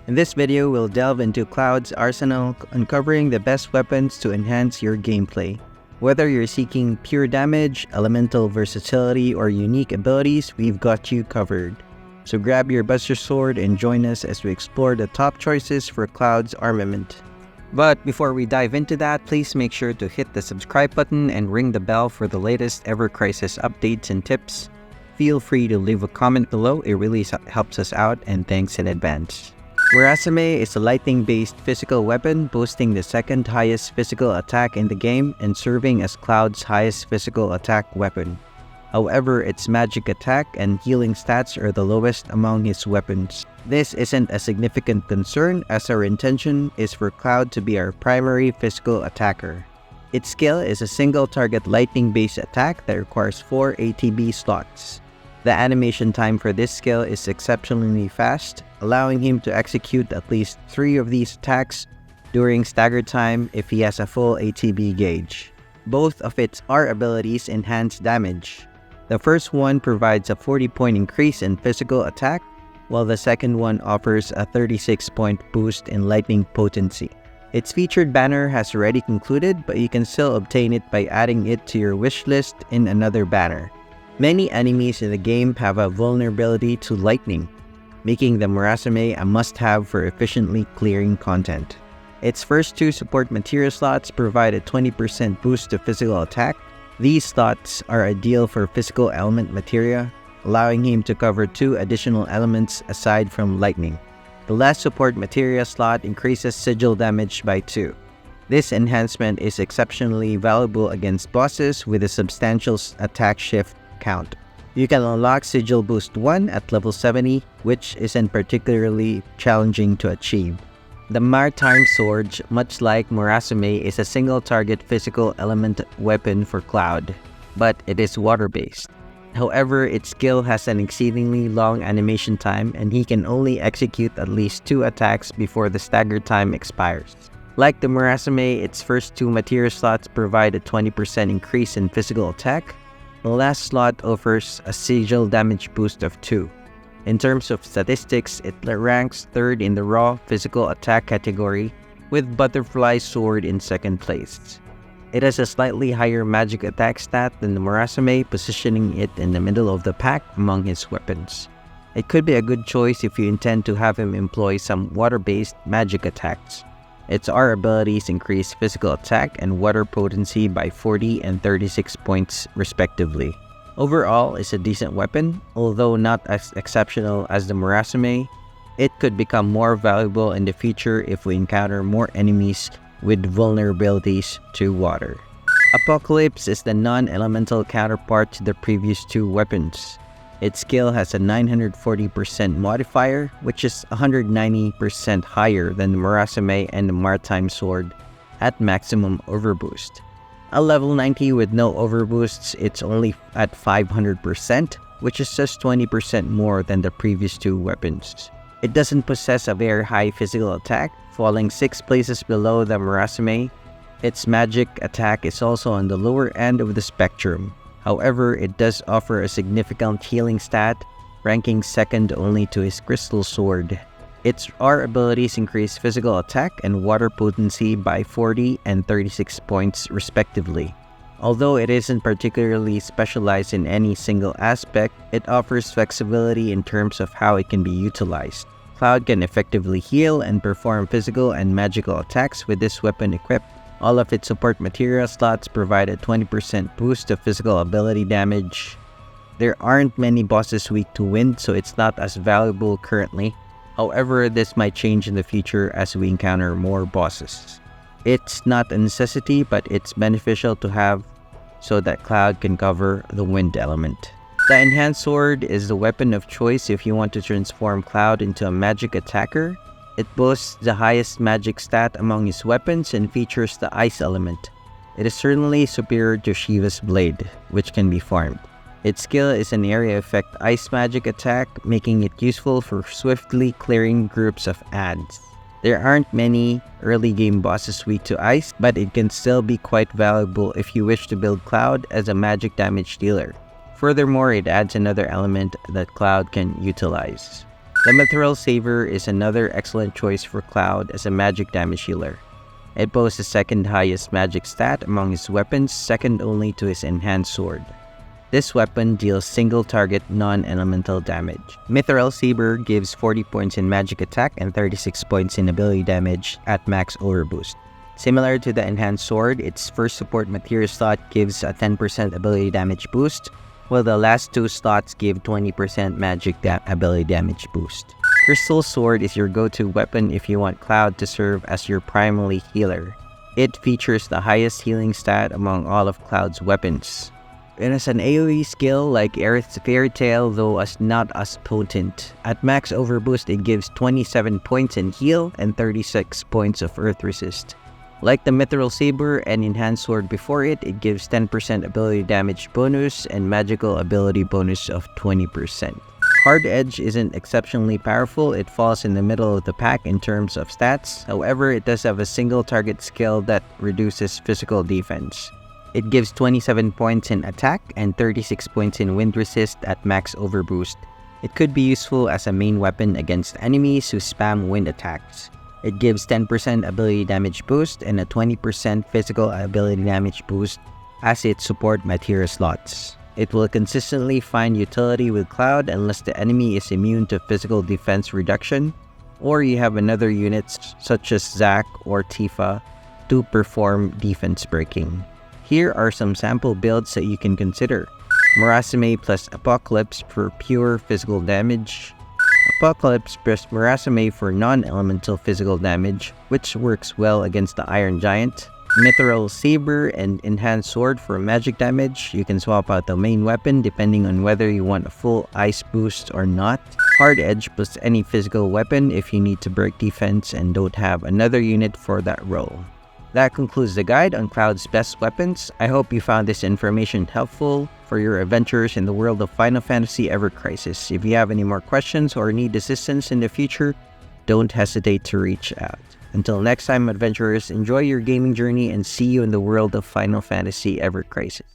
In this video, we'll delve into Cloud's arsenal, uncovering the best weapons to enhance your gameplay. Whether you're seeking pure damage, elemental versatility, or unique abilities, we've got you covered. So grab your Buster Sword and join us as we explore the top choices for Cloud's armament. But before we dive into that, please make sure to hit the subscribe button and ring the bell for the latest Ever Crisis updates and tips. Feel free to leave a comment below, it really helps us out, and thanks in advance. Murasumi is a lightning-based physical weapon, boasting the second highest physical attack in the game and serving as Cloud's highest physical attack weapon. However, its magic attack and healing stats are the lowest among his weapons. This isn't a significant concern, as our intention is for Cloud to be our primary physical attacker. Its skill is a single-target lightning-based attack that requires 4 ATB slots. The animation time for this skill is exceptionally fast, allowing him to execute at least 3 of these attacks during stagger time if he has a full ATB gauge. Both of its R abilities enhance damage. The first one provides a 40-point increase in physical attack, while the second one offers a 36-point boost in lightning potency. Its featured banner has already concluded, but you can still obtain it by adding it to your wish list in another banner. Many enemies in the game have a vulnerability to lightning, making the Murasumi a must-have for efficiently clearing content. Its first 2 support materia slots provide a 20% boost to physical attack. These slots are ideal for physical element materia, allowing him to cover 2 additional elements aside from lightning. The last support materia slot increases sigil damage by 2. This enhancement is exceptionally valuable against bosses with a substantial attack shift count. You can unlock Sigil Boost 1 at level 70, which isn't particularly challenging to achieve. The Maritime Sword, much like Murasumi, is a single-target physical element weapon for Cloud, but it is water-based. However, its skill has an exceedingly long animation time, and he can only execute at least 2 attacks before the stagger time expires. Like the Murasumi, its first 2 materia slots provide a 20% increase in physical attack. The last slot offers a sigil damage boost of 2. In terms of statistics, it ranks 3rd in the raw physical attack category, with Butterfly Sword in 2nd place. It has a slightly higher magic attack stat than the Murasumi, positioning it in the middle of the pack among his weapons. It could be a good choice if you intend to have him employ some water-based magic attacks. Its R abilities increase physical attack and water potency by 40 and 36 points respectively. Overall, it's a decent weapon, although not as exceptional as the Murasumi. It could become more valuable in the future if we encounter more enemies with vulnerabilities to water. Apocalypse is the non-elemental counterpart to the previous 2 weapons. Its skill has a 940% modifier, which is 190% higher than the Murasumi and the Maritime Sword at maximum overboost. At level 90 with no overboosts, it's only at 500%, which is just 20% more than the previous 2 weapons. It doesn't possess a very high physical attack, falling 6 places below the Murasumi. Its magic attack is also on the lower end of the spectrum. However, it does offer a significant healing stat, ranking 2nd only to his Crystal Sword. Its R abilities increase physical attack and water potency by 40 and 36 points respectively. Although it isn't particularly specialized in any single aspect, it offers flexibility in terms of how it can be utilized. Cloud can effectively heal and perform physical and magical attacks with this weapon equipped. All of its support materia slots provide a 20% boost to physical ability damage. There aren't many bosses weak to wind, so it's not as valuable currently. However, this might change in the future as we encounter more bosses. It's not a necessity, but it's beneficial to have so that Cloud can cover the wind element. The Enhanced Sword is the weapon of choice if you want to transform Cloud into a magic attacker. It boasts the highest magic stat among his weapons and features the ice element. It is certainly superior to Shiva's blade, which can be farmed. Its skill is an area effect ice magic attack, making it useful for swiftly clearing groups of adds. There aren't many early game bosses weak to ice, but it can still be quite valuable if you wish to build Cloud as a magic damage dealer. Furthermore, it adds another element that Cloud can utilize. The Mithril Saber is another excellent choice for Cloud as a magic damage healer. It boasts the second highest magic stat among his weapons, second only to his Enhanced Sword. This weapon deals single target non-elemental damage. Mithril Saber gives 40 points in magic attack and 36 points in ability damage at max overboost. Similar to the Enhanced Sword, its first support material slot gives a 10% ability damage boost, while the last two slots give 20% magic ability damage boost. Crystal Sword is your go-to weapon if you want Cloud to serve as your primary healer. It features the highest healing stat among all of Cloud's weapons. It has an AoE skill like Aerith's Fairy Tail, though not as potent. At max overboost, it gives 27 points in heal and 36 points of earth resist. Like the Mithril Saber and Enhanced Sword before it, it gives 10% ability damage bonus and magical ability bonus of 20%. Hard Edge isn't exceptionally powerful, it falls in the middle of the pack in terms of stats. However, it does have a single target skill that reduces physical defense. It gives 27 points in attack and 36 points in wind resist at max overboost. It could be useful as a main weapon against enemies who spam wind attacks. It gives 10% ability damage boost and a 20% physical ability damage boost as its support materia slots. It will consistently find utility with Cloud unless the enemy is immune to physical defense reduction, or you have another units such as Zac or Tifa to perform defense breaking. Here are some sample builds that you can consider. Murasumi plus Apocalypse for pure physical damage. Apocalypse plus Murasumi for non-elemental physical damage, which works well against the Iron Giant. Mithril Saber and Enhanced Sword for magic damage. You can swap out the main weapon depending on whether you want a full ice boost or not. Hard Edge plus any physical weapon if you need to break defense and don't have another unit for that role. That concludes the guide on Cloud's best weapons. I hope you found this information helpful for your adventures in the world of Final Fantasy Ever Crisis. If you have any more questions or need assistance in the future, don't hesitate to reach out. Until next time, adventurers, enjoy your gaming journey and see you in the world of Final Fantasy Ever Crisis.